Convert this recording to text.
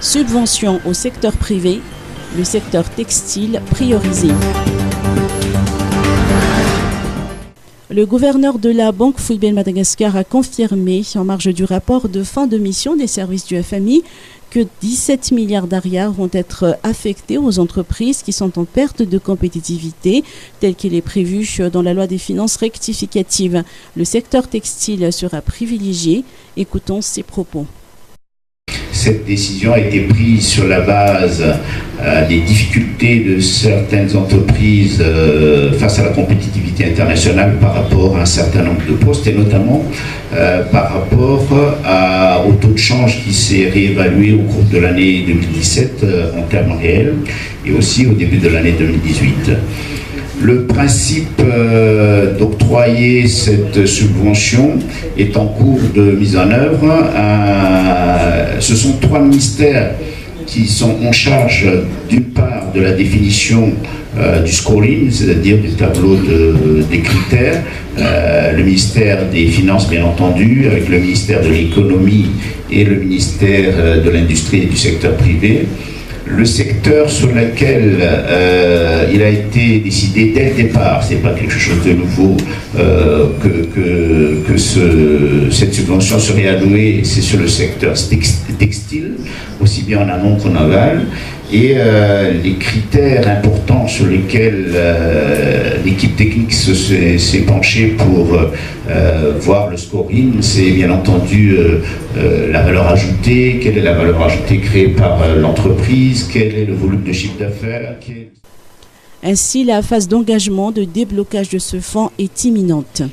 Subventions au secteur privé, le secteur textile priorisé. Le gouverneur de la Banque Football Madagascar a confirmé, en marge du rapport de fin de mission des services du FMI, que 17 milliards d'arias vont être affectés aux entreprises qui sont en perte de compétitivité, tel qu'il est prévu dans la loi des finances rectificatives. Le secteur textile sera privilégié. Écoutons ses propos. Cette décision a été prise sur la base des difficultés de certaines entreprises face à la compétitivité internationale par rapport à un certain nombre de postes et notamment par rapport au taux de change qui s'est réévalué au cours de l'année 2017 en termes réels et aussi au début de l'année 2018. Le principe d'octroyer cette subvention est en cours de mise en œuvre. Ce sont 3 ministères qui sont en charge d'une part de la définition du scoring, c'est-à-dire du tableau des critères, le ministère des Finances bien entendu, avec le ministère de l'Économie et le ministère de l'Industrie et du secteur privé. Le secteur sur lequel il a été décidé dès le départ, c'est pas quelque chose de nouveau, que cette subvention serait allouée, c'est sur le secteur textile, aussi bien en amont qu'en aval. Et les critères importants sur lesquels l'équipe technique s'est penchée pour voir le scoring, c'est bien entendu la valeur ajoutée, quelle est la valeur ajoutée créée par l'entreprise, quel est le volume de chiffre d'affaires. Ainsi, la phase d'engagement de déblocage de ce fonds est imminente.